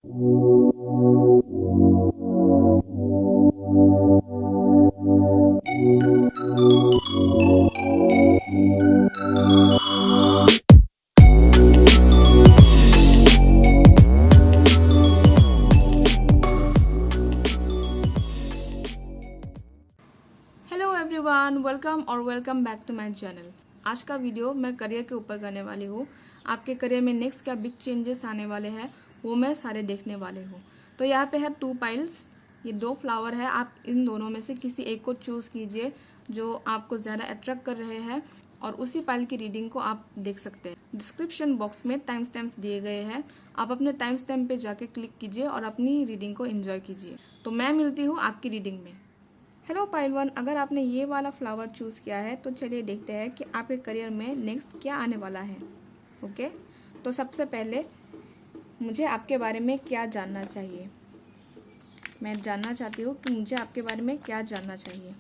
Hello everyone, welcome और welcome back to my channel. आज का वीडियो मैं करियर के ऊपर करने वाली हूँ। आपके करियर में नेक्स्ट क्या बिग चेंजेस आने वाले हैं वो मैं सारे देखने वाले हूँ। तो यहाँ पे है 2 पाइल्स, ये 2 फ्लावर है। आप इन दोनों में से किसी एक को चूज़ कीजिए जो आपको ज़्यादा अट्रैक्ट कर रहे हैं और उसी पाइल की रीडिंग को आप देख सकते हैं। डिस्क्रिप्शन बॉक्स में टाइम स्टैम्प्स दिए गए हैं, आप अपने टाइम स्टैम्प पे जाके क्लिक कीजिए और अपनी रीडिंग को एंजॉय कीजिए। तो मैं मिलती हूँ आपकी रीडिंग में। हेलो पाइल 1, अगर आपने ये वाला फ्लावर चूज़ किया है तो चलिए देखते हैं कि आपके करियर में नेक्स्ट क्या आने वाला है। ओके, तो सबसे पहले मुझे आपके बारे में क्या जानना चाहिए। मैं जानना चाहती हूँ कि मुझे आपके बारे में क्या जानना चाहिए।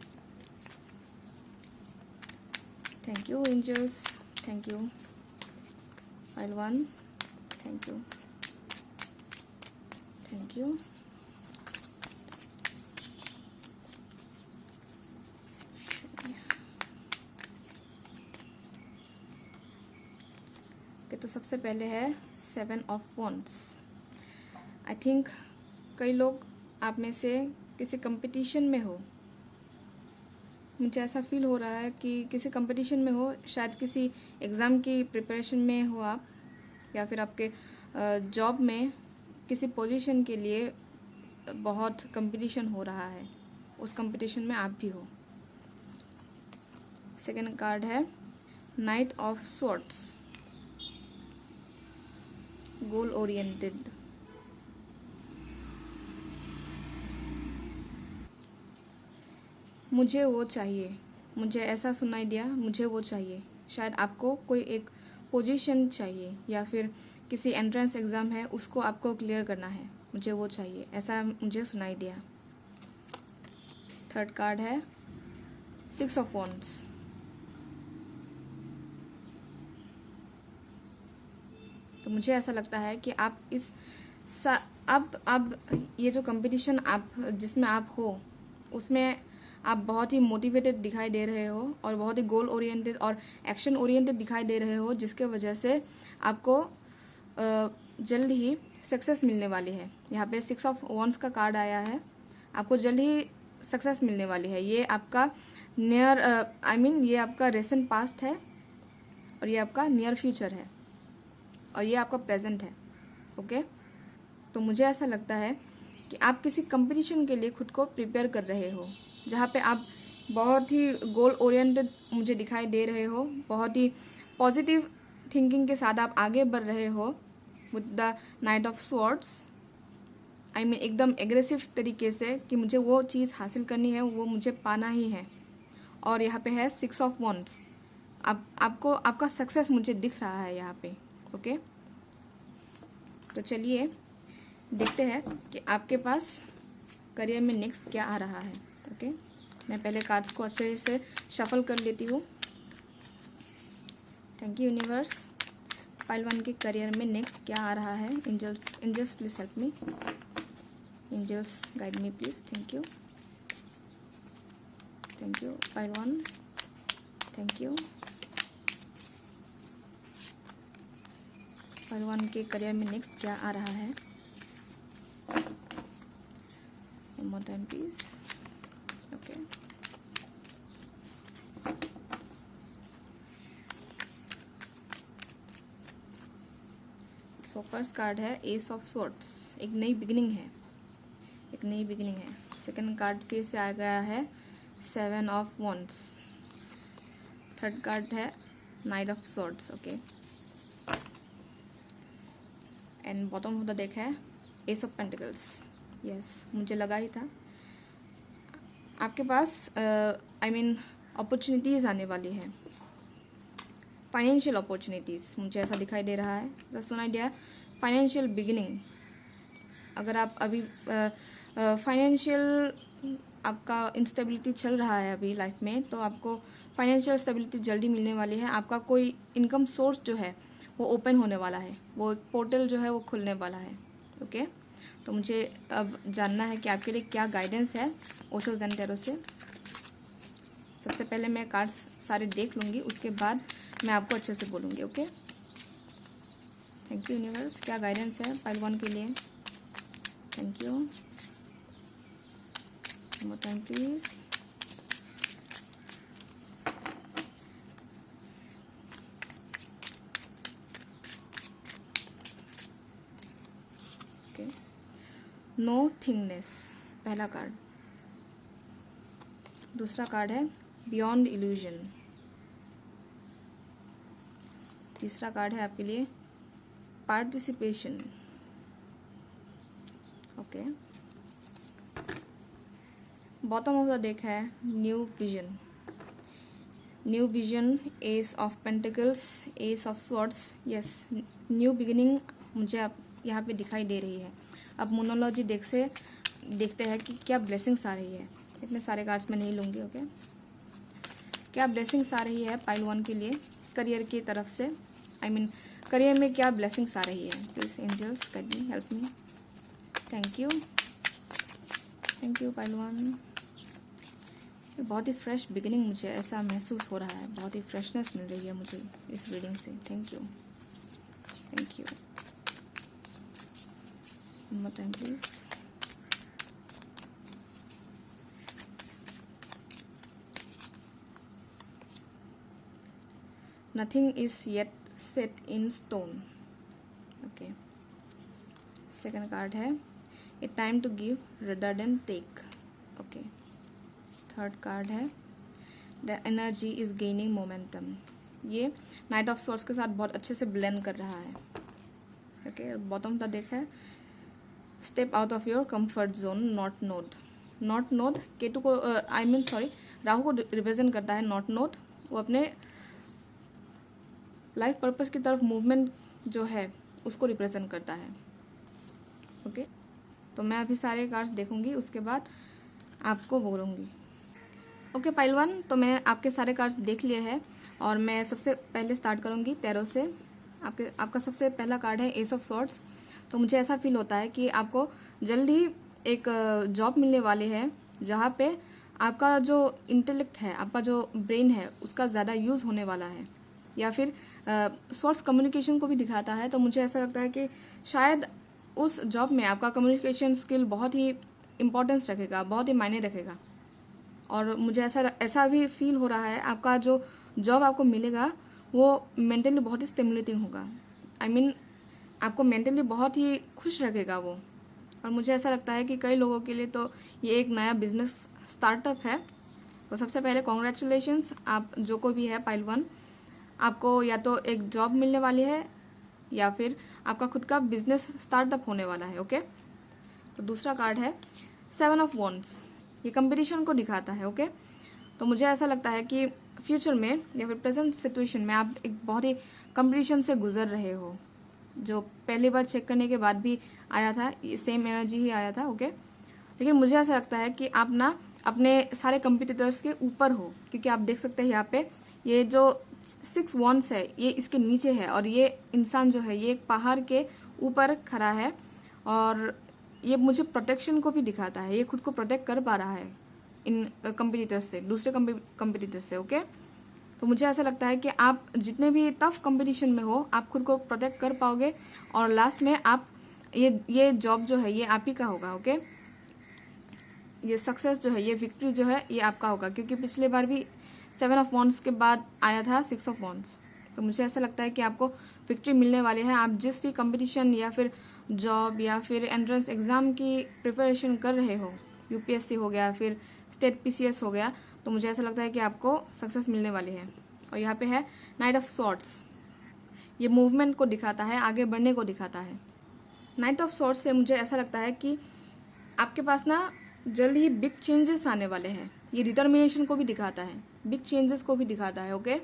Thank you angels, thank you pile 1, thank you, thank you. तो सबसे पहले है 7 ऑफ वॉन्ड्स। आई थिंक कई लोग आप में से किसी कंपटीशन में हो। मुझे ऐसा फील हो रहा है कि किसी कंपटीशन में हो, शायद किसी एग्ज़ाम की प्रिपरेशन में हो आप, या फिर आपके जॉब में किसी पोजीशन के लिए बहुत कंपटीशन हो रहा है, उस कंपटीशन में आप भी हो। सेकेंड कार्ड है night of swords, goal oriented. मुझे वो चाहिए, मुझे ऐसा सुनाई दिया, मुझे वो चाहिए। शायद आपको कोई एक पोजीशन चाहिए या फिर किसी एंट्रेंस एग्ज़ाम है उसको आपको क्लियर करना है, मुझे वो चाहिए, ऐसा मुझे सुनाई दिया। थर्ड कार्ड है 6 ऑफ वॉन्ड्स। तो मुझे ऐसा लगता है कि आप अब ये जो कंपटीशन आप जिसमें आप हो उसमें आप बहुत ही मोटिवेटेड दिखाई दे रहे हो और बहुत ही गोल ओरिएंटेड और एक्शन ओरिएंटेड दिखाई दे रहे हो, जिसके वजह से आपको जल्द ही सक्सेस मिलने वाली है। यहाँ पे 6 ऑफ वॉन्ड्स का कार्ड आया है, आपको जल्द ही सक्सेस मिलने वाली है। ये आपका नियर ये आपका रिसेंट पास्ट है और ये आपका नियर फ्यूचर है और ये आपका प्रेजेंट है। ओके, तो मुझे ऐसा लगता है कि आप किसी कंपटीशन के लिए खुद को प्रिपेयर कर रहे हो, जहाँ पे आप बहुत ही गोल ओरिएंटेड मुझे दिखाई दे रहे हो, बहुत ही पॉजिटिव थिंकिंग के साथ आप आगे बढ़ रहे हो with the night of swords. एकदम एग्रेसिव तरीके से कि मुझे वो चीज़ हासिल करनी है, वो मुझे पाना ही है। और यहाँ पे है 6 ऑफ वॉन्ड्स। आपको आपका सक्सेस मुझे दिख रहा है यहाँ पे। ओके, तो चलिए देखते हैं कि आपके पास करियर में नेक्स्ट क्या आ रहा है। ओके, मैं पहले कार्ड्स को अच्छे से शफल कर लेती हूँ। Thank you universe. पाइल 1 के करियर में नेक्स्ट क्या आ रहा है। Angels please help me, angels guide me please. Thank you, thank you pile 1, thank you. Pile 1 के करियर में नेक्स्ट क्या आ रहा है। One more time please. Okay. So first card है एस ऑफ स्वॉर्ड्स, एक नई बिगिनिंग है, एक नई बिगिनिंग है। सेकंड कार्ड फिर से आ गया है 7 ऑफ वॉन्ड्स। थर्ड कार्ड है night of swords. Okay, and bottom of the deck है एस ऑफ पेंटिकल्स। यस, मुझे लगा ही था आपके पास अपॉर्चुनिटीज़ आने वाली है, फाइनेंशियल अपॉर्चुनिटीज़, मुझे ऐसा दिखाई दे रहा है। जस्ट सुनाई दिया फाइनेंशियल बिगिनिंग। अगर आप अभी फाइनेंशियल आपका इंस्टेबिलिटी चल रहा है अभी लाइफ में, तो आपको फाइनेंशियल स्टेबिलिटी जल्दी मिलने वाली है। आपका कोई इनकम सोर्स जो है वो ओपन होने वाला है, वो पोर्टल जो है वो खुलने वाला है। ओके, तो मुझे अब जानना है कि आपके लिए क्या गाइडेंस है ओशो ज़ेन टैरो से। सबसे पहले मैं कार्ड्स सारे देख लूँगी, उसके बाद मैं आपको अच्छे से बोलूँगी। Okay, thank you universe. क्या गाइडेंस है पाइल 1 के लिए? Thank you. More time please. Okay, no thingness पहला कार्ड। दूसरा कार्ड है बियॉन्ड इल्यूजन। तीसरा कार्ड है आपके लिए participation. Okay, bottom of the deck है new vision. New vision, ace of pentacles, ace of swords. Yes, new beginning मुझे आप यहाँ पे दिखाई दे रही है। अब मोनोलॉजी डेक से देखते हैं कि क्या ब्लेसिंग्स आ रही है। इतने सारे कार्ड्स मैं नहीं लूँगी। ओके, क्या ब्लेसिंग्स आ रही है पाइल 1 के लिए करियर की तरफ से? आई मीन करियर में क्या ब्लेसिंग्स आ रही है? Please angels guide me, help me. Thank you, thank you pile 1। बहुत ही फ्रेश बिगिनिंग मुझे ऐसा महसूस हो रहा है, बहुत ही फ्रेशनेस मिल रही है मुझे इस रीडिंग से। Thank you, thank you. More time please. Nothing is yet set in stone. Okay, second card है a time to give rather than take. Okay, third card है the energy is gaining momentum. ये knight of swords के साथ बहुत अच्छे से blend कर रहा है। ओके, बॉटम का देख है step out of your comfort zone. Not node, not node Ketu को आई मीन सॉरी राहु को रिप्रेजेंट करता है। नॉट नोड वो अपने लाइफ पर्पस की तरफ मूवमेंट जो है उसको रिप्रेजेंट करता है। ओके, तो मैं अभी सारे कार्ड्स देखूंगी, उसके बाद आपको बोलूँगी। ओके पाइल 1, तो मैं आपके सारे कार्ड्स देख लिए हैं और मैं सबसे पहले स्टार्ट करूंगी टैरो से। आपका सबसे पहला कार्ड है एस ऑफ सॉर्ड्स। तो मुझे ऐसा फील होता है कि आपको जल्द ही एक जॉब मिलने वाली है जहाँ पे आपका जो इंटेलेक्ट है, आपका जो ब्रेन है, उसका ज़्यादा यूज़ होने वाला है। या फिर सॉर्ड्स कम्युनिकेशन को भी दिखाता है। तो मुझे ऐसा लगता है कि शायद उस जॉब में आपका कम्युनिकेशन स्किल बहुत ही इम्पोर्टेंस रखेगा, बहुत ही मायने रखेगा। और मुझे ऐसा भी फील हो रहा है आपका जो जॉब आपको मिलेगा वो मेंटली बहुत ही स्टिमुलेटिंग होगा। आई मीन आपको मेंटली बहुत ही खुश रखेगा वो। और मुझे ऐसा लगता है कि कई लोगों के लिए तो ये एक नया बिजनेस स्टार्टअप है। तो सबसे पहले कॉन्ग्रेचुलेशंस, आप जो कोई भी है पाइल 1, आपको या तो एक जॉब मिलने वाली है या फिर आपका खुद का बिजनेस स्टार्टअप होने वाला है। ओके, तो दूसरा कार्ड है 7 ऑफ वॉन्ड्स। ये कंपटीशन को दिखाता है। ओके, तो मुझे ऐसा लगता है कि फ्यूचर में या फिर प्रेजेंट सिचुएशन में आप एक बहुत ही कंपटीशन से गुजर रहे हो। जो पहली बार चेक करने के बाद भी आया था, ये सेम एनर्जी ही आया था। ओके, लेकिन मुझे ऐसा लगता है कि आप ना अपने सारे कंपटीटर्स के ऊपर हो, क्योंकि आप देख सकते हैं यहाँ पे ये जो 6 वॉन्ड्स है ये इसके नीचे है और ये इंसान जो है ये एक पहाड़ के ऊपर खड़ा है और ये मुझे प्रोटेक्शन को भी दिखाता है। ये खुद को प्रोटेक्ट कर पा रहा है इन कंपटीटर्स से, दूसरे कंपटीटर्स से। ओके, तो मुझे ऐसा लगता है कि आप जितने भी टफ कंपटीशन में हो आप खुद को प्रोटेक्ट कर पाओगे और लास्ट में आप ये जॉब जो है ये आप ही का होगा। ओके, ये सक्सेस जो है, ये विक्ट्री जो है ये आपका होगा, क्योंकि पिछले बार भी 7 ऑफ वॉन्ड्स के बाद आया था 6 ऑफ वॉन्ड्स। तो मुझे ऐसा लगता है कि आपको विक्ट्री मिलने वाली है। आप जिस भी कंपटीशन या फिर जॉब या फिर एंट्रेंस एग्जाम की प्रिपरेशन कर रहे हो, यूपीएससी हो गया, फिर स्टेट पीसीएस हो गया, तो मुझे ऐसा लगता है कि आपको सक्सेस मिलने वाली है। और यहाँ पे है नाइट ऑफ सॉर्ड्स। ये मूवमेंट को दिखाता है, आगे बढ़ने को दिखाता है। नाइट ऑफ सॉर्ड्स से मुझे ऐसा लगता है कि आपके पास ना जल्द ही बिग चेंजेस आने वाले हैं। ये डिटर्मिनेशन को भी दिखाता है, बिग चेंजेस को भी दिखाता है। ओके,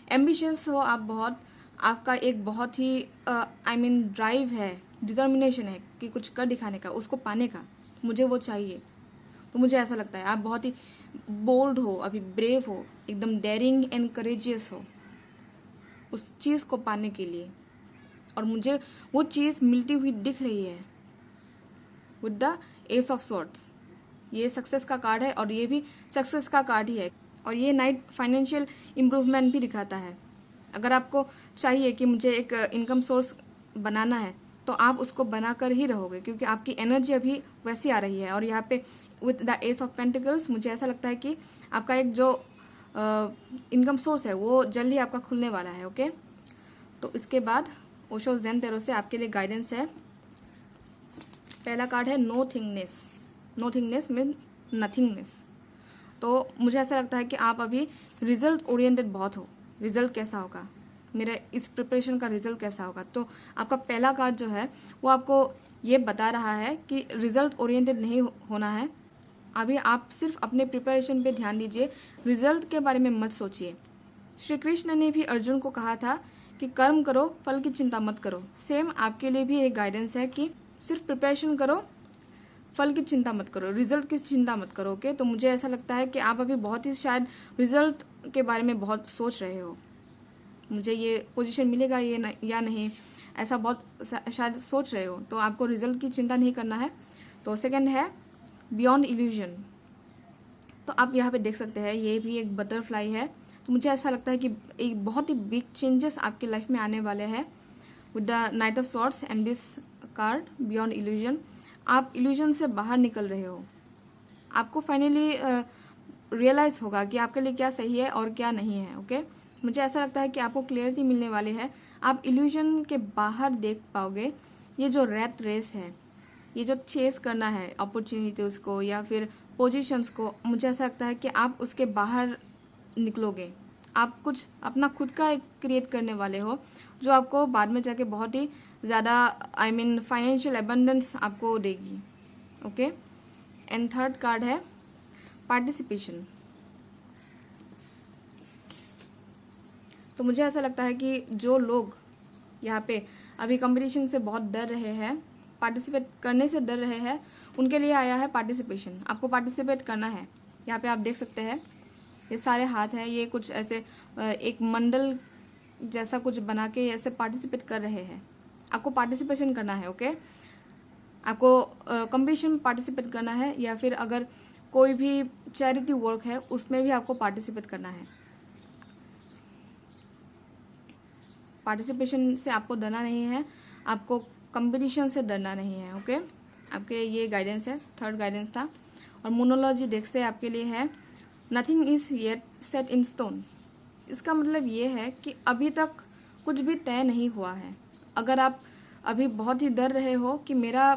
एम्बिशियस हो आप बहुत, आपका एक बहुत ही आई मीन ड्राइव है, डिटर्मिनेशन है कि कुछ कर दिखाने का, उसको पाने का, मुझे वो चाहिए। तो मुझे ऐसा लगता है आप बहुत ही बोल्ड हो, अभी ब्रेव हो, एकदम डेयरिंग एंड करेजियस हो उस चीज़ को पाने के लिए। और मुझे वो चीज़ मिलती हुई दिख रही है। With the S of swords. ये सक्सेस का कार्ड है और ये भी सक्सेस का कार्ड ही है। और ये नाइट फाइनेंशियल इम्प्रूवमेंट भी दिखाता है। अगर आपको चाहिए कि मुझे एक इनकम सोर्स बनाना है तो आप उसको बनाकर ही रहोगे, क्योंकि आपकी एनर्जी अभी वैसी आ रही है। और यहाँ पे with the S of pentacles मुझे ऐसा लगता है कि आपका एक जो इनकम सोर्स है वो जल्द ही आपका खुलने वाला है। ओके, तो इसके बाद ओशो ज़ेन टैरो से आपके लिए गाइडेंस है। पहला कार्ड है no thingness. No thingness mean nothingness. तो मुझे ऐसा लगता है कि आप अभी रिजल्ट ओरिएंटेड बहुत हो। रिजल्ट कैसा होगा, मेरे इस प्रिपरेशन का रिजल्ट कैसा होगा। तो आपका पहला कार्ड जो है वो आपको ये बता रहा है कि रिजल्ट ओरिएंटेड नहीं होना है। अभी आप सिर्फ अपने प्रिपरेशन पे ध्यान दीजिए, रिजल्ट के बारे में मत सोचिए। श्री कृष्ण ने भी अर्जुन को कहा था कि कर्म करो, फल की चिंता मत करो। सेम आपके लिए भी एक गाइडेंस है कि सिर्फ प्रिपरेशन करो, फल की चिंता मत करो, रिजल्ट की चिंता मत करो। ओके, तो मुझे ऐसा लगता है कि आप अभी बहुत ही शायद रिजल्ट के बारे में बहुत सोच रहे हो, मुझे ये पोजीशन मिलेगा ये या नहीं, ऐसा बहुत शायद सोच रहे हो। तो आपको रिजल्ट की चिंता नहीं करना है। तो सेकंड है बियॉन्ड इल्यूजन। तो आप यहाँ पे देख सकते हैं ये भी एक बटरफ्लाई है। तो मुझे ऐसा लगता है कि एक बहुत ही बिग चेंजेस आपकी लाइफ में आने वाले हैं with the night of swords and this card beyond illusion. आप इल्यूजन से बाहर निकल रहे हो। आपको फाइनली रियलाइज होगा कि आपके लिए क्या सही है और क्या नहीं है। ओके, मुझे ऐसा लगता है कि आपको क्लियरिटी मिलने वाली है। आप इल्यूजन के बाहर देख पाओगे ये जो रैट रेस है, ये जो चेस करना है अपॉर्चुनिटीज को या फिर पोजीशंस को, मुझे ऐसा लगता है कि आप उसके बाहर निकलोगे। आप कुछ अपना खुद का एक क्रिएट करने वाले हो जो आपको बाद में जाके बहुत ही ज़्यादा फाइनेंशियल एबंडेंस आपको देगी। ओके, एंड थर्ड कार्ड है पार्टिसिपेशन। तो मुझे ऐसा लगता है कि जो लोग यहाँ पे अभी कंपटीशन से बहुत डर रहे हैं, पार्टिसिपेट करने से डर रहे हैं, उनके लिए आया है पार्टिसिपेशन। आपको पार्टिसिपेट करना है। यहाँ पे आप देख सकते हैं ये सारे हाथ हैं, ये कुछ ऐसे एक मंडल जैसा कुछ बना के ऐसे पार्टिसिपेट कर रहे हैं। आपको पार्टिसिपेशन करना है। ओके, आपको कंपटीशन में पार्टिसिपेट करना है या फिर अगर कोई भी चैरिटी वर्क है उसमें भी आपको पार्टिसिपेट करना है। पार्टिसिपेशन से आपको डरना नहीं है, आपको कंपटीशन से डरना नहीं है। ओके, आपके ये गाइडेंस है, थर्ड गाइडेंस था। और मोनोलॉजी देख से आपके लिए है nothing is yet set in stone. इसका मतलब ये है कि अभी तक कुछ भी तय नहीं हुआ है। अगर आप अभी बहुत ही डर रहे हो कि मेरा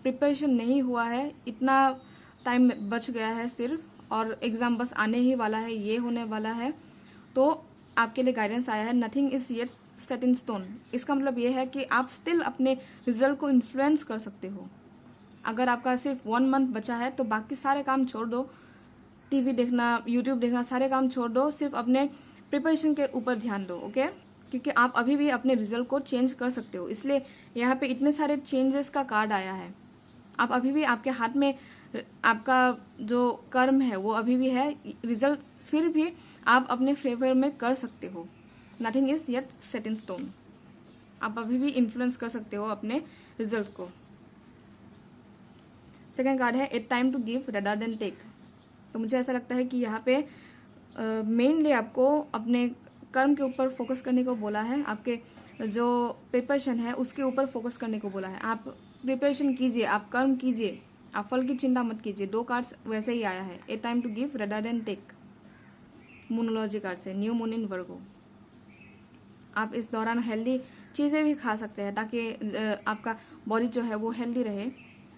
प्रिपरेशन नहीं हुआ है, इतना टाइम बच गया है सिर्फ और एग्ज़ाम बस आने ही वाला है, ये होने वाला है, तो आपके लिए गाइडेंस आया है nothing is yet set in stone. इसका मतलब ये है कि आप स्टिल अपने रिजल्ट को इन्फ्लुएंस कर सकते हो। अगर आपका सिर्फ 1 मंथ बचा है तो बाकी सारे काम छोड़ दो, टीवी देखना, यूट्यूब देखना, सारे काम छोड़ दो, सिर्फ अपने प्रिपरेशन के ऊपर ध्यान दो। ओके, क्योंकि आप अभी भी अपने रिजल्ट को चेंज कर सकते हो। इसलिए यहाँ पे इतने सारे चेंजेस का कार्ड आया है। आप अभी भी, आपके हाथ में आपका जो कर्म है वो अभी भी है, रिजल्ट फिर भी आप अपने फेवर में कर सकते हो। Nothing is yet set in stone. आप अभी भी इन्फ्लुएंस कर सकते हो अपने रिजल्ट को। सेकेंड कार्ड है it time to give rather than take. तो मुझे ऐसा लगता है कि यहाँ पे मेनली आपको अपने कर्म के ऊपर फोकस करने को बोला है, आपके जो प्रिपरेशन है उसके ऊपर फोकस करने को बोला है। आप प्रिपरेशन कीजिए, आप कर्म कीजिए, आप फल की चिंता मत कीजिए। 2 कार्ड्स वैसे ही आया है, a time to give rather than take, Moonology card से, न्यू मून इन वर्गो। आप इस दौरान हेल्दी चीज़ें भी खा सकते हैं ताकि आपका बॉडी जो है वो हेल्दी रहे,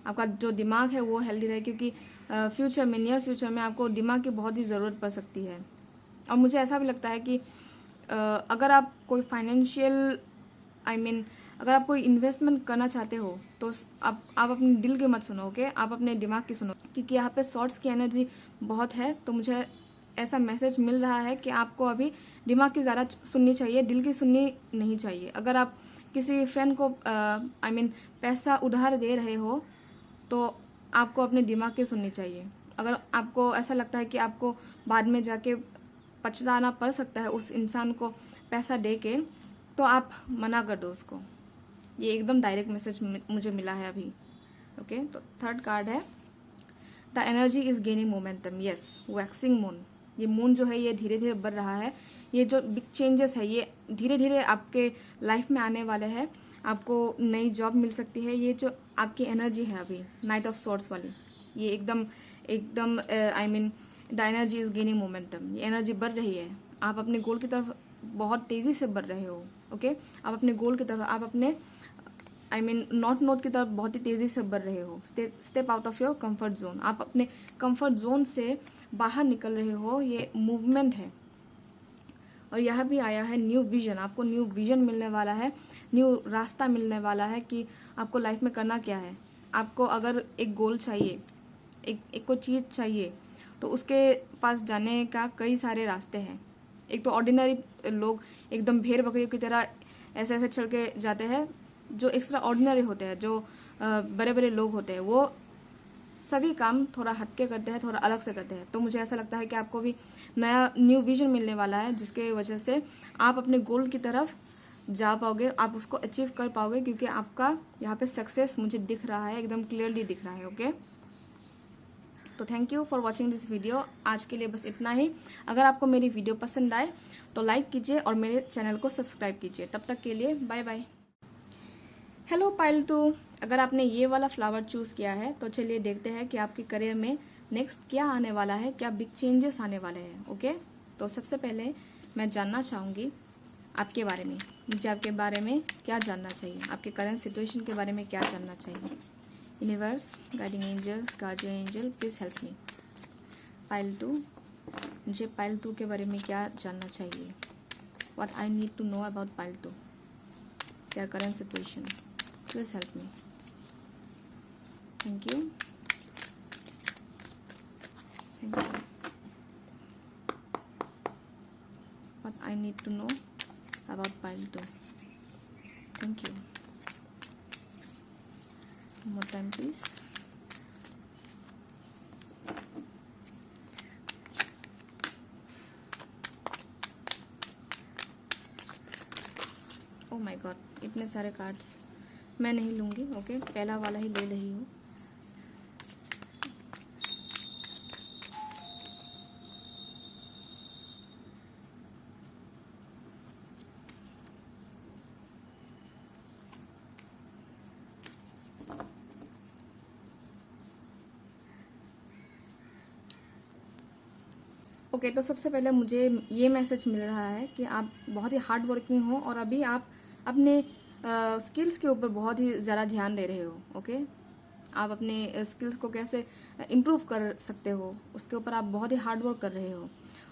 आपका जो दिमाग है वो हेल्दी रहे, क्योंकि फ्यूचर में, नियर फ्यूचर में आपको दिमाग की बहुत ही ज़रूरत पड़ सकती है। और मुझे ऐसा भी लगता है कि अगर आप कोई फाइनेंशियल अगर आप कोई इन्वेस्टमेंट करना चाहते हो तो आप अपने दिल की मत सुनो। ओके, आप अपने दिमाग की सुनो, क्योंकि यहाँ पे शॉर्ट्स की एनर्जी बहुत है। तो मुझे ऐसा मैसेज मिल रहा है कि आपको अभी दिमाग की ज़्यादा सुननी चाहिए, दिल की सुननी नहीं चाहिए। अगर आप किसी फ्रेंड को पैसा उधार दे रहे हो तो आपको अपने दिमाग की सुननी चाहिए। अगर आपको ऐसा लगता है कि आपको बाद में जाके पछताना पड़ सकता है उस इंसान को पैसा दे के, तो आप मना कर दो उसको। ये एकदम डायरेक्ट मैसेज मुझे मिला है अभी। ओके, तो थर्ड कार्ड है the energy is gaining momentum. Yes, waxing moon, ये मून जो है ये धीरे धीरे बढ़ रहा है। ये जो बिग चेंजेस है ये धीरे धीरे आपके लाइफ में आने वाले हैं। आपको नई जॉब मिल सकती है। ये जो आपकी एनर्जी है अभी नाइट ऑफ सॉर्ड्स वाली, ये एकदम एकदम I mean the energy is gaining momentum, ये एनर्जी बढ़ रही है। आप अपने गोल की तरफ बहुत तेजी से बढ़ रहे हो। ओके, आप अपने गोल की तरफ, आप अपने आई मीन नॉट की तरफ बहुत ही तेजी से बढ़ रहे हो। Step out of your comfort zone, आप अपने कंफर्ट जोन से बाहर निकल रहे हो, ये मूवमेंट है। और यह भी आया है न्यू विजन, आपको न्यू विजन मिलने वाला है, न्यू रास्ता मिलने वाला है कि आपको लाइफ में करना क्या है। आपको अगर एक गोल चाहिए, एक कोई चीज चाहिए, तो उसके पास जाने का कई सारे रास्ते हैं। एक तो ऑर्डिनरी लोग एकदम भेड़ बकरियों की तरह ऐसे ऐसे चल के जाते हैं। जो एक्स्ट्रा ऑर्डिनरी होते हैं, जो बड़े बड़े लोग होते हैं, वो सभी काम थोड़ा हटके करते हैं, थोड़ा अलग से करते हैं। तो मुझे ऐसा लगता है कि आपको भी नया न्यू विजन मिलने वाला है, जिसके वजह से आप अपने गोल की तरफ जा पाओगे, आप उसको अचीव कर पाओगे, क्योंकि आपका यहाँ पे सक्सेस मुझे दिख रहा है, एकदम क्लियरली दिख रहा है। ओके, तो thank you for watching this video. आज के लिए बस इतना ही। अगर आपको मेरी वीडियो पसंद आए तो लाइक कीजिए और मेरे चैनल को सब्सक्राइब कीजिए। तब तक के लिए बाय बाय। हेलो पाइल 2, अगर आपने ये वाला फ्लावर चूज किया है तो चलिए देखते हैं कि आपके करियर में नेक्स्ट क्या आने वाला है, क्या बिग चेंजेस आने वाले हैं। ओके, तो सबसे पहले मैं जानना चाहूंगी आपके बारे में। मुझे आपके बारे में क्या जानना चाहिए, आपके करंट सिचुएशन के बारे में क्या जानना चाहिए। Universe, guiding angels, guardian angel, please help me. Pile 2, मुझे पाइल 2 के बारे में क्या जानना चाहिए। What I need to know about pile 2, their current situation. Please help me. Thank you. Thank you. What I need to know about pile 2. Thank you. One more time, please. Oh my God, इतने सारे cards मैं नहीं लूंगी। Okay, पहला वाला ही ले रही हूँ। ओके, तो सबसे पहले मुझे ये मैसेज मिल रहा है कि आप बहुत ही हार्ड वर्किंग हो और अभी आप अपने स्किल्स के ऊपर बहुत ही ज़्यादा ध्यान दे रहे हो। ओके, आप अपने स्किल्स को कैसे इम्प्रूव कर सकते हो, उसके ऊपर आप बहुत ही हार्ड वर्क कर रहे हो।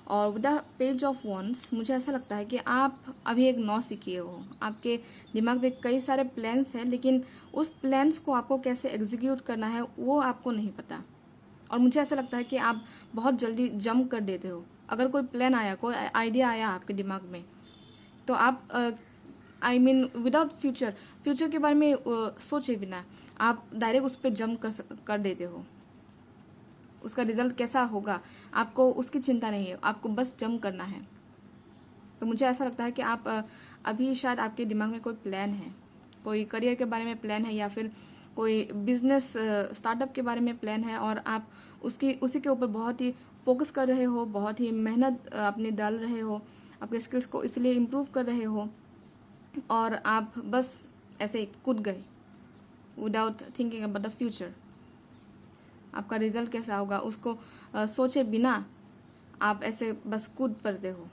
और with the page of wands, मुझे ऐसा लगता है कि आप अभी एक नौसिखिए हो। आपके दिमाग में कई सारे प्लान्स हैं, लेकिन उस प्लान्स को आपको कैसे एग्जीक्यूट करना है वो आपको नहीं पता। और मुझे ऐसा लगता है कि आप बहुत जल्दी जंप कर देते हो। अगर कोई प्लान आया, कोई आइडिया आया आपके दिमाग में, तो आप आई मीन विदाउट फ्यूचर के बारे में सोचे बिना आप डायरेक्ट उस पर जंप कर देते हो। उसका रिजल्ट कैसा होगा आपको उसकी चिंता नहीं है, आपको बस जंप करना है। तो मुझे ऐसा लगता है कि आप अभी शायद आपके दिमाग में कोई प्लान है, कोई करियर के बारे में प्लान है, या फिर कोई बिजनेस स्टार्टअप के बारे में प्लान है, और आप उसी के ऊपर बहुत ही फोकस कर रहे हो, बहुत ही मेहनत अपनी डाल रहे हो, आपके स्किल्स को इसलिए इम्प्रूव कर रहे हो, और आप बस ऐसे कूद गए without thinking about the future. आपका रिजल्ट कैसा होगा उसको सोचे बिना आप ऐसे बस कूद पड़ते हो।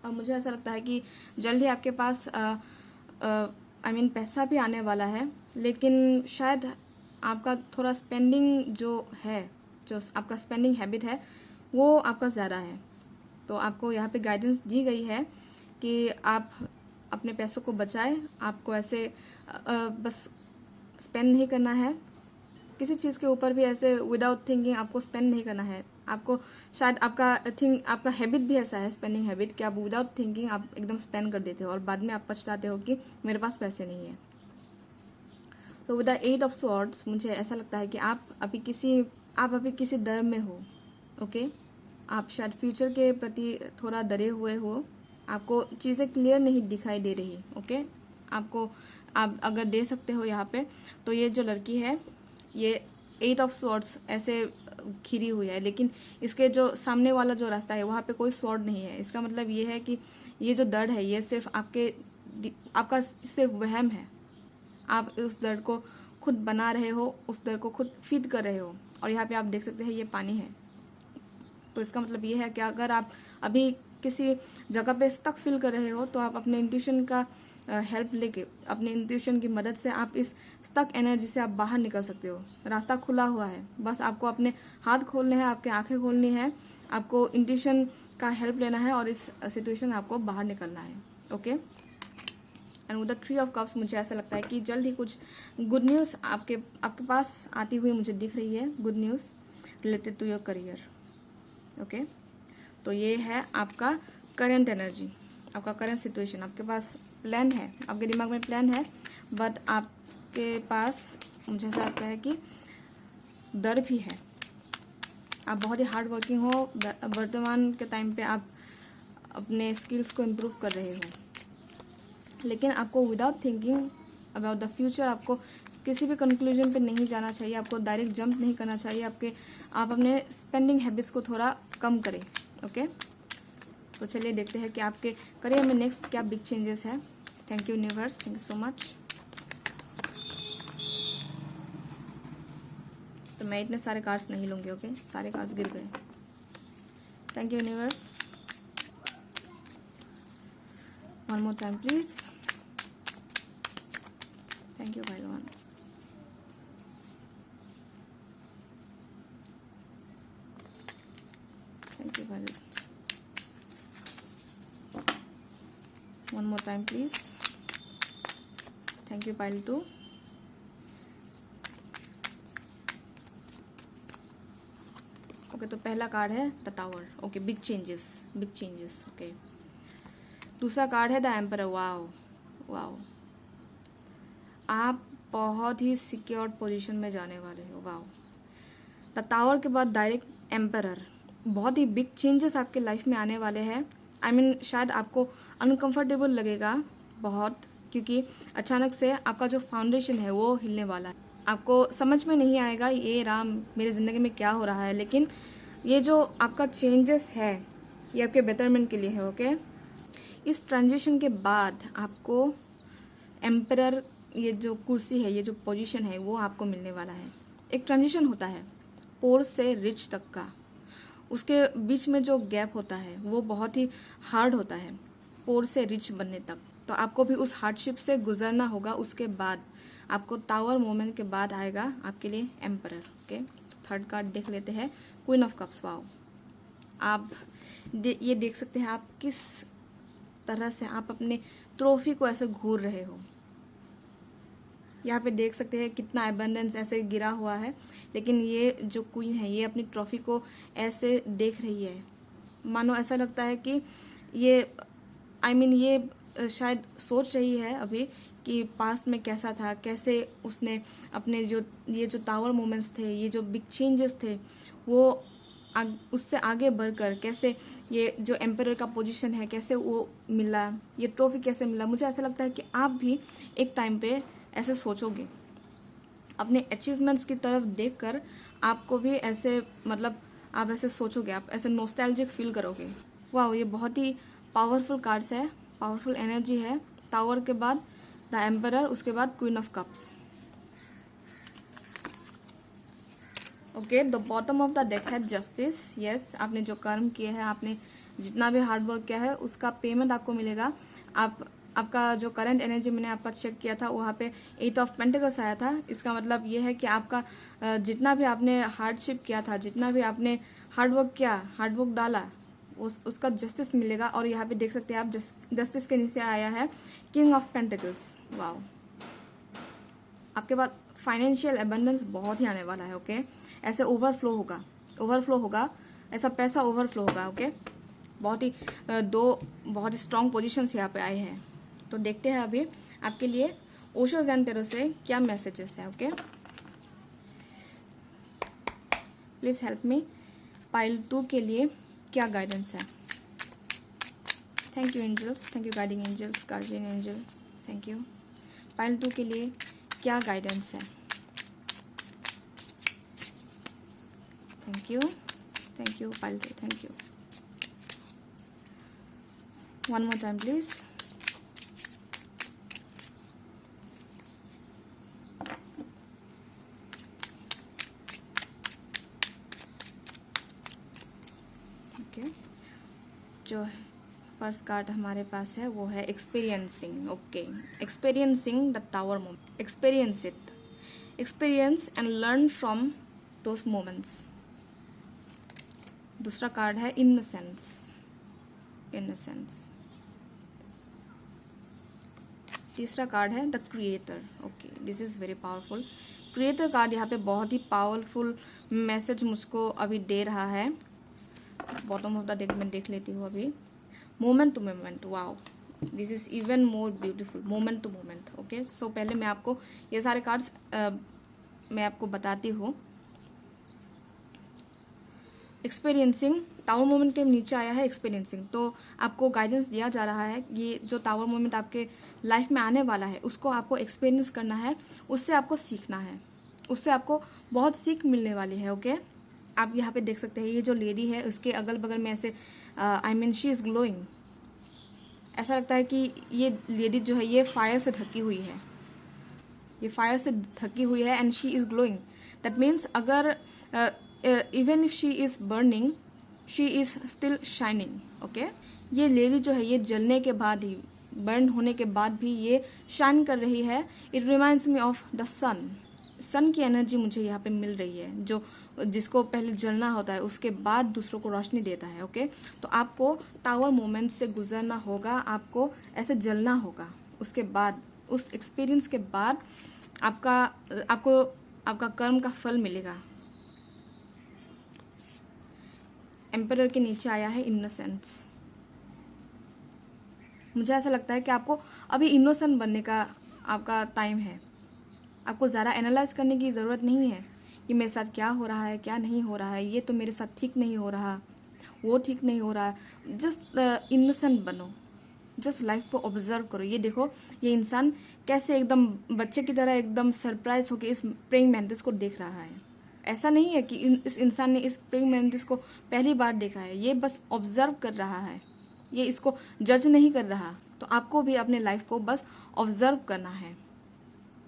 और मुझे ऐसा लगता है कि जल्द ही आपके पास आई मीन पैसा भी आने वाला है, लेकिन शायद आपका थोड़ा स्पेंडिंग जो है, जो आपका स्पेंडिंग हैबिट है, वो आपका ज़्यादा है। तो आपको यहाँ पे गाइडेंस दी गई है कि आप अपने पैसों को बचाएं। आपको ऐसे बस स्पेंड नहीं करना है, किसी चीज़ के ऊपर भी ऐसे विदाउट थिंकिंग आपको स्पेंड नहीं करना है। आपको शायद आपका हैबिट भी ऐसा है, स्पेंडिंग हैबिट, कि आप विदाउट थिंकिंग आप एकदम स्पेंड कर देते हो और बाद में आप पछताते हो कि मेरे पास पैसे नहीं है। तो विद द 8 ऑफ स्वॉर्ड्स, मुझे ऐसा लगता है कि आप अभी किसी डर में हो। ओके, आप शायद फ्यूचर के प्रति थोड़ा डरे हुए हो, आपको चीज़ें क्लियर नहीं दिखाई दे रही। ओके, आपको आप अगर दे सकते हो यहाँ पे, तो ये जो लड़की है ये 8 ऑफ स्वॉर्ड्स ऐसे घिरी हुई है, लेकिन इसके जो सामने वाला जो रास्ता है वहाँ पे कोई स्वॉर्ड नहीं है। इसका मतलब ये है कि ये जो दर्द है ये सिर्फ आपका सिर्फ वहम है। आप उस दर्द को खुद बना रहे हो, उस दर्द को खुद फीड कर रहे हो। और यहाँ पे आप देख सकते हैं ये पानी है। तो इसका मतलब ये है कि अगर आप अभी किसी जगह पे स्टक फील कर रहे हो तो आप अपने इंट्यूशन का हेल्प लेके, अपने इंट्यूशन की मदद से आप इस स्टक एनर्जी से आप बाहर निकल सकते हो। रास्ता खुला हुआ है, बस आपको अपने हाथ खोलने हैं, आपके आंखें खोलनी है, आपको इंट्यूशन का हेल्प लेना है और इस सिचुएशन में आपको बाहर निकलना है। Okay, and with the 3 of cups मुझे ऐसा लगता है कि जल्द ही कुछ गुड न्यूज़ आपके पास आती हुई मुझे दिख रही है, good news related to your career. Okay, तो ये है आपका करंट एनर्जी, आपका करंट सिचुएशन। आपके पास प्लान है, आपके दिमाग में प्लान है, बट आपके पास मुझे ऐसा लगता है कि डर भी है। आप बहुत ही हार्ड वर्किंग हो, वर्तमान के टाइम पे आप अपने स्किल्स को इम्प्रूव कर रहे हो, लेकिन आपको without thinking about the future आपको किसी भी कंक्लूजन पे नहीं जाना चाहिए। आपको डायरेक्ट जंप नहीं करना चाहिए। आप अपने स्पेंडिंग हैबिट्स को थोड़ा कम करें। ओके, तो चलिए देखते हैं कि आपके करियर में नेक्स्ट क्या बिग चेंजेस है। Thank you universe, thank you so much. तो मैं इतने सारे कार्ड्स नहीं लूंगी। ओके, सारे कार्ड्स गिर गए। Thank you universe, one more time please. Thank you भगवान। थैंक यू भगवान, one more time please. Thank you pile 2। Okay, तो पहला कार्ड है the tower. Okay, big changes, big changes. Okay, दूसरा कार्ड है द एम्परर। वाओ वाओ, आप बहुत ही secure position में जाने वाले हो। वाओ, द टावर के बाद डायरेक्ट एम्परर। बहुत ही बिग चेंजेस आपके लाइफ में आने वाले हैं। आई मीन शायद आपको अनकंफर्टेबल लगेगा बहुत, क्योंकि अचानक से आपका जो फाउंडेशन है वो हिलने वाला है। आपको समझ में नहीं आएगा ये राम मेरी ज़िंदगी में क्या हो रहा है, लेकिन ये जो आपका चेंजेस है ये आपके बेटरमेंट के लिए है। ओके, इस ट्रांजिशन के बाद आपको एम्परर, ये जो कुर्सी है, ये जो पोजीशन है वो आपको मिलने वाला है। एक ट्रांजिशन होता है पोर से रिच तक का, उसके बीच में जो गैप होता है वो बहुत ही हार्ड होता है पोर से रिच बनने तक। तो आपको भी उस हार्डशिप से गुजरना होगा। उसके बाद आपको टावर मोमेंट के बाद आएगा आपके लिए एम्परर। ओके, थर्ड कार्ड देख लेते हैं, क्वीन ऑफ कप्स। वाओ, आप ये देख सकते हैं आप किस तरह से आप अपने ट्रॉफी को ऐसे घूर रहे हो। यहाँ पे देख सकते हैं कितना एबंडेंस ऐसे गिरा हुआ है, लेकिन ये जो क्वीन है ये अपनी ट्रॉफी को ऐसे देख रही है, मानो ऐसा लगता है कि ये ये शायद सोच रही है अभी कि पास्ट में कैसा था, कैसे उसने अपने ये जो टावर मोमेंट्स थे, ये जो बिग चेंजेस थे, वो उससे आगे बढ़कर कैसे ये जो एम्परर का पोजीशन है कैसे वो मिला, ये ट्रॉफी कैसे मिला। मुझे ऐसा लगता है कि आप भी एक टाइम पे ऐसे सोचोगे, अपने अचीवमेंट्स की तरफ देखकर आपको भी ऐसे आप ऐसे सोचोगे, आप ऐसे नॉस्टैल्जिक फील करोगे। वाह, ये बहुत ही पावरफुल कार्ड्स है, पावरफुल एनर्जी है। टावर के बाद द एम्परर, उसके बाद queen of cups. Okay, the bottom of the deck है जस्टिस। यस, आपने जो कर्म किए हैं, आपने जितना भी हार्ड वर्क किया है उसका पेमेंट आपको मिलेगा। आपका जो करंट एनर्जी मैंने आपका चेक किया था वहाँ पे 8 ऑफ पेंटिकल्स आया था। इसका मतलब ये है कि आपका जितना भी आपने हार्डशिप किया था, जितना भी आपने हार्डवर्क किया, हार्डवर्क डाला, उसका जस्टिस मिलेगा। और यहाँ पे देख सकते हैं आप जस्टिस के नीचे आया है किंग ऑफ पेंटिकल्स। वाओ, आपके पास फाइनेंशियल एबंडेंस बहुत ही आने वाला है। ओके, ऐसे ओवरफ्लो होगा, ऐसा पैसा ओवरफ्लो होगा। ओके, बहुत ही बहुत ही स्ट्रॉन्ग पोजीशंस यहाँ पे आए हैं। तो देखते हैं अभी आपके लिए ओशो ज़ेन टैरो से क्या मैसेजेस है। Okay, please help me, pile 2 के लिए क्या गाइडेंस है। Thank you angels, thank you guiding angels, guardian angel, thank you. Pile 2 के लिए क्या गाइडेंस है? Thank you pile 2, thank you. One more time please. Okay, जो फर्स्ट कार्ड हमारे पास है वो है experiencing. Okay, experiencing the tower moment, experience it, experience and learn from those moments. दूसरा कार्ड है इनसेंस, इनसेंस। तीसरा कार्ड है the creator. Okay, this is very powerful. Creator card यहाँ पे बहुत ही पावरफुल मैसेज मुझको अभी दे रहा है। बॉटम ऑफ द डेक में देख लेती हूँ अभी। Moment to moment, wow, this is even more beautiful. Moment to moment. Okay, so पहले मैं आपको ये सारे कार्ड्स मैं आपको बताती हूँ। एक्सपीरियंसिंग, टावर मोमेंट के नीचे आया है एक्सपीरियंसिंग, तो आपको गाइडेंस दिया जा रहा है ये जो टावर मोमेंट आपके लाइफ में आने वाला है उसको आपको एक्सपीरियंस करना है, उससे आपको सीखना है, उससे आपको बहुत सीख मिलने वाली है। ओके, आप यहाँ पे देख सकते हैं ये जो लेडी है उसके अगल बगल में ऐसे I mean she is glowing. ऐसा लगता है कि ये लेडी जो है ये फायर से ढकी हुई है, ये फायर से ढकी हुई है and she is glowing. That means अगर even if she is burning she is still shining. Okay, ये लेडी जो है ये जलने के बाद ही, बर्न होने के बाद भी ये शाइन कर रही है। It reminds me of the sun. Sun की एनर्जी मुझे यहाँ पे मिल रही है, जो जिसको पहले जलना होता है उसके बाद दूसरों को रोशनी देता है। ओके, तो आपको टावर मोमेंट से गुजरना होगा, आपको ऐसे जलना होगा, उसके बाद उस एक्सपीरियंस के बाद आपका कर्म का फल मिलेगा। एम्परर के नीचे आया है इनोसेंस। मुझे ऐसा लगता है कि आपको अभी इनोसेंट बनने का आपका टाइम है। आपको ज़्यादा एनालाइज करने की ज़रूरत नहीं है कि मेरे साथ क्या हो रहा है, क्या नहीं हो रहा है, ये तो मेरे साथ ठीक नहीं हो रहा, वो ठीक नहीं हो रहा। जस्ट इनोसेंट बनो, जस्ट लाइफ को ऑब्जर्व करो। ये देखो ये इंसान कैसे एकदम बच्चे की तरह एकदम सरप्राइज होकर इस प्रेइंग मैंटिस को देख रहा है। ऐसा नहीं है कि इस इंसान ने इस प्रेइंग मैंटिस को पहली बार देखा है, ये बस ऑब्जर्व कर रहा है, ये इसको जज नहीं कर रहा। तो आपको भी अपने लाइफ को बस ऑब्जर्व करना है।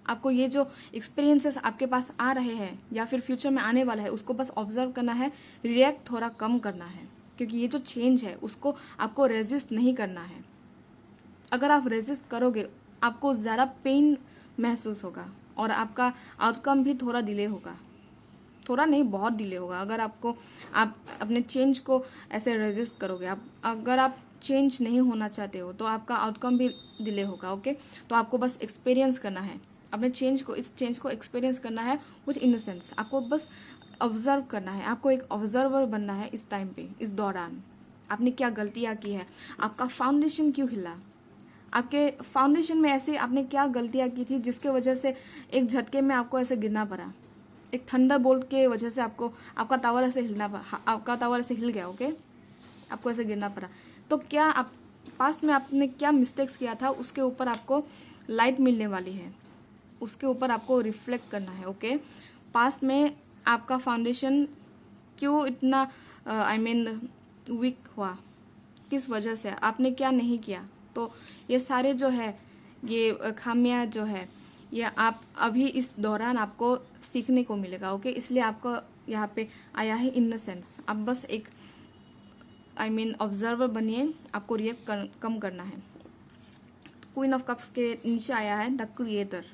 आपको ये जो एक्सपीरियंसेस आपके पास आ रहे हैं या फिर फ्यूचर में आने वाला है उसको बस ऑब्जर्व करना है, रिएक्ट थोड़ा कम करना है, क्योंकि ये जो चेंज है उसको आपको रेजिस्ट नहीं करना है। अगर आप रेजिस्ट करोगे आपको ज़्यादा पेन महसूस होगा और आपका आउटकम भी थोड़ा डिले होगा, थोड़ा नहीं बहुत डिले होगा। अगर आप अपने चेंज को ऐसे रेजिस्ट करोगे, अगर आप चेंज नहीं होना चाहते हो तो आपका आउटकम भी डिले होगा। ओके, तो आपको बस एक्सपीरियंस करना है अपने इस चेंज को एक्सपीरियंस करना है विथ इनोसेंस। आपको बस ऑब्जर्व करना है, आपको एक ऑब्जर्वर बनना है इस टाइम पे, इस दौरान आपने क्या गलतियां की है, आपका फाउंडेशन क्यों हिला, आपके फाउंडेशन में ऐसे आपने क्या गलतियां की थी जिसके वजह से एक झटके में आपको ऐसे गिरना पड़ा, एक थंडर बोल्ट के वजह से आपका टावर ऐसे हिल गया। ओके, आपको ऐसे गिरना पड़ा। तो क्या आप पास्ट में आपने क्या मिस्टेक्स किया था उसके ऊपर आपको लाइट मिलने वाली है, उसके ऊपर आपको रिफ्लेक्ट करना है। ओके, पास्ट में आपका फाउंडेशन क्यों इतना आई मीन वीक हुआ, किस वजह से, आपने क्या नहीं किया। तो ये सारे जो है ये खामियां जो है ये आप अभी इस दौरान आपको सीखने को मिलेगा। ओके, इसलिए आपको यहाँ पे आया है इनोसेंस। आप बस एक आई मीन ऑब्जर्वर बनिए, आपको रिएक्ट कम करना है। क्वीन ऑफ कप्स के नीचे आया है द क्रिएटर।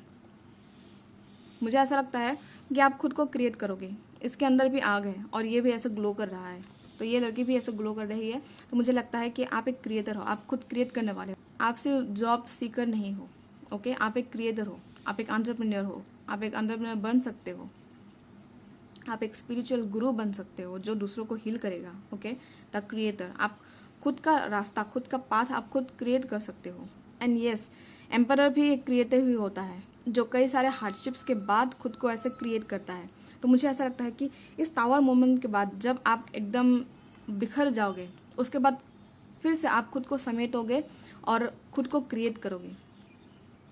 मुझे ऐसा लगता है कि आप खुद को क्रिएट करोगे, इसके अंदर भी आग है और ये भी ऐसे ग्लो कर रहा है, तो ये लड़की भी ऐसे ग्लो कर रही है। तो मुझे लगता है कि आप एक क्रिएटर हो, आप खुद क्रिएट करने वाले हो, आप सिर्फ जॉब सीकर नहीं हो। ओके, आप एक क्रिएटर हो, आप एक एंटरप्रेन्योर हो, आप एक एंटरप्रेन्योर बन सकते हो, आप एक स्पिरिचुअल गुरु बन सकते हो जो दूसरों को हील करेगा। ओके, द क्रिएटर, आप खुद का रास्ता, खुद का पाथ आप खुद क्रिएट कर सकते हो। एंड यस, एम्परर भी एक क्रिएटर ही होता है जो कई सारे हार्डशिप्स के बाद खुद को ऐसे क्रिएट करता है। तो मुझे ऐसा लगता है कि इस टावर मोमेंट के बाद जब आप एकदम बिखर जाओगे उसके बाद फिर से आप खुद को समेटोगे और खुद को क्रिएट करोगे।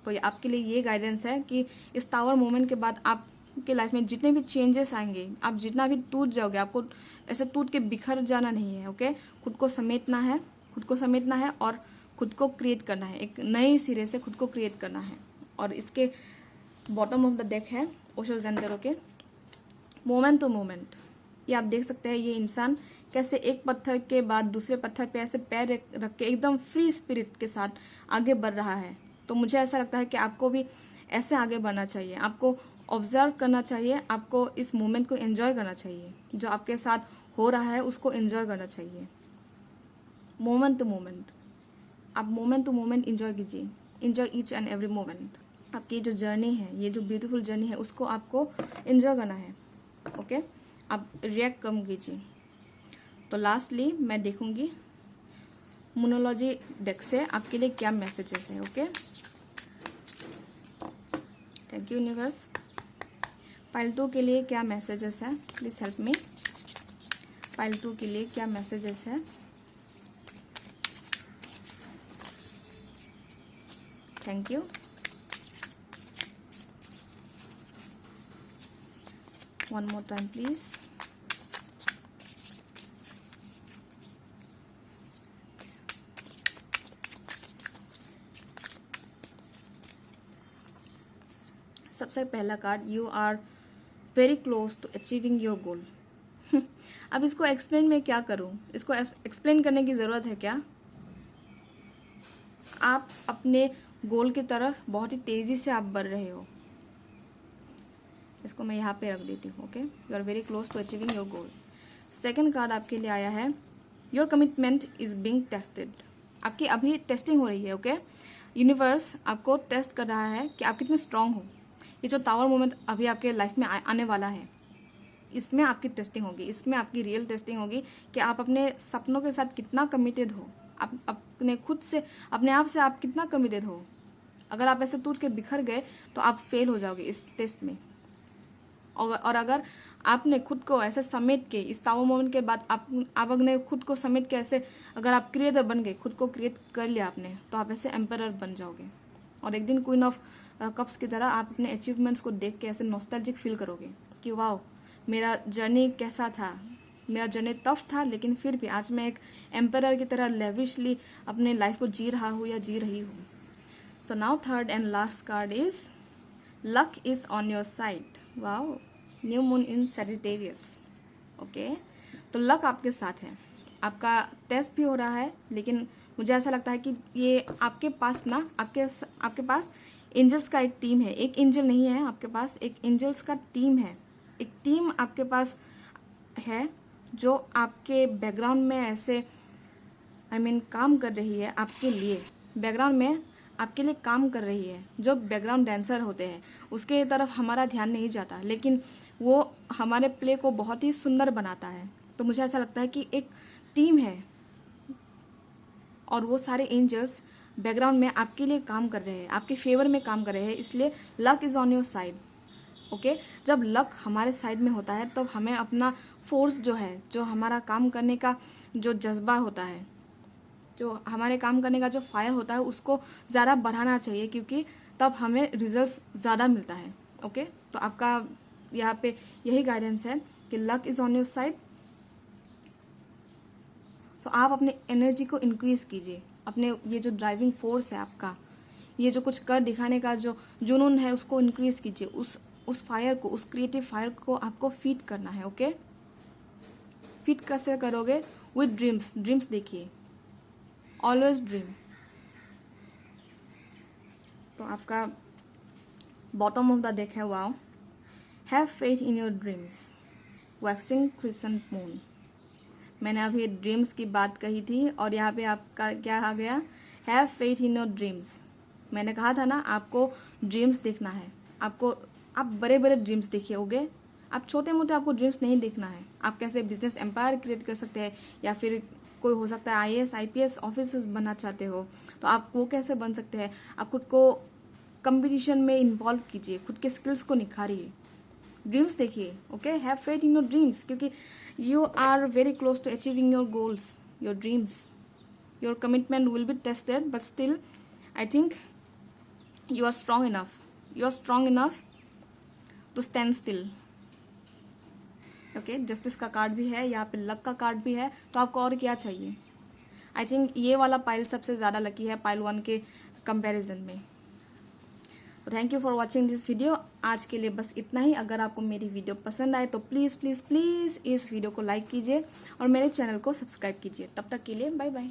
तो आपके लिए ये गाइडेंस है कि इस टावर मोमेंट के बाद आपके लाइफ में जितने भी चेंजेस आएंगे, आप जितना भी टूट जाओगे, आपको ऐसे टूट के बिखर जाना नहीं है। ओके, खुद को समेटना है, खुद को समेटना है और खुद को क्रिएट करना है, एक नए सिरे से खुद को क्रिएट करना है। और इसके बॉटम ऑफ द डेक है ओशो ज़ेंडेरो के मोमेंट टू मोमेंट। ये आप देख सकते हैं ये इंसान कैसे एक पत्थर के बाद दूसरे पत्थर पे ऐसे पैर रख के एकदम फ्री स्पिरिट के साथ आगे बढ़ रहा है। तो मुझे ऐसा लगता है कि आपको भी ऐसे आगे बढ़ना चाहिए, आपको ऑब्जर्व करना चाहिए, आपको इस मोमेंट को एंजॉय करना चाहिए, जो आपके साथ हो रहा है उसको एंजॉय करना चाहिए। मोमेंट टू मोमेंट, आप मोमेंट टू मोमेंट एंजॉय कीजिए, enjoy each and every moment. आपकी जो जर्नी है, ये जो ब्यूटीफुल जर्नी है, उसको आपको एंजॉय करना है। ओके, आप रिएक्ट कम कीजिए। तो लास्टली मैं देखूंगी मोनोलॉजी डेक से आपके लिए क्या मैसेजेस है। Okay, thank you universe. Pile 2 के लिए क्या मैसेजेस है, प्लीज हेल्प मी। पाइल 2 के लिए क्या मैसेजेस है। Thank you. One more time please। सबसे पहला card, you are very close to achieving your goal. अब इसको एक्सप्लेन में क्या करूं, इसको एक्सप्लेन करने की जरूरत है क्या? आप अपने गोल की तरफ बहुत ही तेजी से आप बढ़ रहे हो। इसको मैं यहाँ पे रख देती हूँ। Okay, you are very close to achieving your goal. Second card आपके लिए आया है, your commitment is being tested. आपकी अभी टेस्टिंग हो रही है। ओके, यूनिवर्स आपको टेस्ट कर रहा है कि आप कितने स्ट्रांग हो। ये जो टावर मोमेंट अभी आपके लाइफ में आने वाला है, इसमें आपकी टेस्टिंग होगी, इसमें आपकी रियल टेस्टिंग होगी कि आप अपने सपनों के साथ कितना कमिटेड हो, आप अपने खुद से, अपने आप से आप कितना कमिटेड हो। अगर आप ऐसे टूट के बिखर गए तो आप फेल हो जाओगे इस टेस्ट में। और अगर आपने खुद को ऐसे समेट के इस टावर मोमेंट के बाद आप अगर खुद को समेट के ऐसे अगर आप क्रिएटर बन गए, खुद को क्रिएट कर लिया आपने, तो आप ऐसे एम्परर बन जाओगे। और एक दिन क्वीन ऑफ कप्स की तरह आप अपने अचीवमेंट्स को देख के ऐसे नॉस्टैल्जिक फील करोगे कि वाह, मेरा जर्नी कैसा था, मेरा जर्नी टफ था, लेकिन फिर भी आज मैं एक एम्परर की तरह लेविशली अपने लाइफ को जी रहा हूँ या जी रही हूँ। So now third and last card is luck is on your side. Wow, new moon in Sagittarius. Okay, तो लक आपके साथ है, आपका टेस्ट भी हो रहा है, लेकिन मुझे ऐसा लगता है कि ये आपके पास ना, आपके पास एंजल्स का एक टीम है। एक एंजल नहीं है आपके पास, एक एंजल्स का टीम है। एक टीम आपके पास है जो आपके बैकग्राउंड में ऐसे काम कर रही है आपके लिए, बैकग्राउंड में आपके लिए काम कर रही है। जो बैकग्राउंड डांसर होते हैं उसके तरफ हमारा ध्यान नहीं जाता, लेकिन वो हमारे प्ले को बहुत ही सुंदर बनाता है। तो मुझे ऐसा लगता है कि एक टीम है और वो सारे एंजल्स बैकग्राउंड में आपके लिए काम कर रहे हैं, आपके फेवर में काम कर रहे हैं, इसलिए luck is on your side. Okay, जब लक हमारे साइड में होता है तब हमें अपना फोर्स जो है, जो हमारा काम करने का जो जज्बा होता है, जो हमारे काम करने का जो फायर होता है, उसको ज़्यादा बढ़ाना चाहिए, क्योंकि तब हमें रिजल्ट्स ज़्यादा मिलता है। ओके, तो आपका यहाँ पे यही गाइडेंस है कि luck is on your side. तो आप अपने एनर्जी को इंक्रीज कीजिए, अपने ये जो ड्राइविंग फोर्स है आपका, ये जो कुछ कर दिखाने का जो जुनून है, उसको इंक्रीज कीजिए। उस फायर को, उस क्रिएटिव फायर को आपको फीड करना है। ओके, फीड कैसे करोगे? With dreams. ड्रीम्स देखिए, ऑलवेज ड्रीम। तो आपका बॉटम ऑफ द डेक है, wow, have faith in your dreams, waxing crescent moon. मैंने अभी ड्रीम्स की बात कही थी और यहाँ पे आपका क्या आ गया? Have faith in your dreams. मैंने कहा था ना, आपको ड्रीम्स देखना है, आप बड़े बड़े ड्रीम्स देखिए। ओके, आप छोटे मोटे आपको ड्रीम्स नहीं देखना है। आप कैसे बिजनेस एम्पायर क्रिएट कर सकते हैं, या फिर कोई हो सकता है IAS IPS ऑफिसर्स बनना चाहते हो, तो आप वो कैसे बन सकते हैं। आप खुद को कंपटीशन में इन्वॉल्व कीजिए, खुद के स्किल्स को निखारिए, ड्रीम्स देखिए। Okay, have faith in your dreams, क्योंकि you are very close to achieving your goals, your dreams. Your commitment will be tested, but still I think you are strong enough, you are strong enough to stand still. Okay, justice का card भी है, यहाँ पे luck का card भी है, तो आपको और क्या चाहिए। आई थिंक ये वाला पाइल सबसे ज्यादा लकी है पाइल 1 के कंपैरिजन में। तो thank you for watching this video. आज के लिए बस इतना ही। अगर आपको मेरी वीडियो पसंद आए तो प्लीज प्लीज प्लीज इस वीडियो को लाइक कीजिए और मेरे चैनल को सब्सक्राइब कीजिए। तब तक के लिए बाय बाय।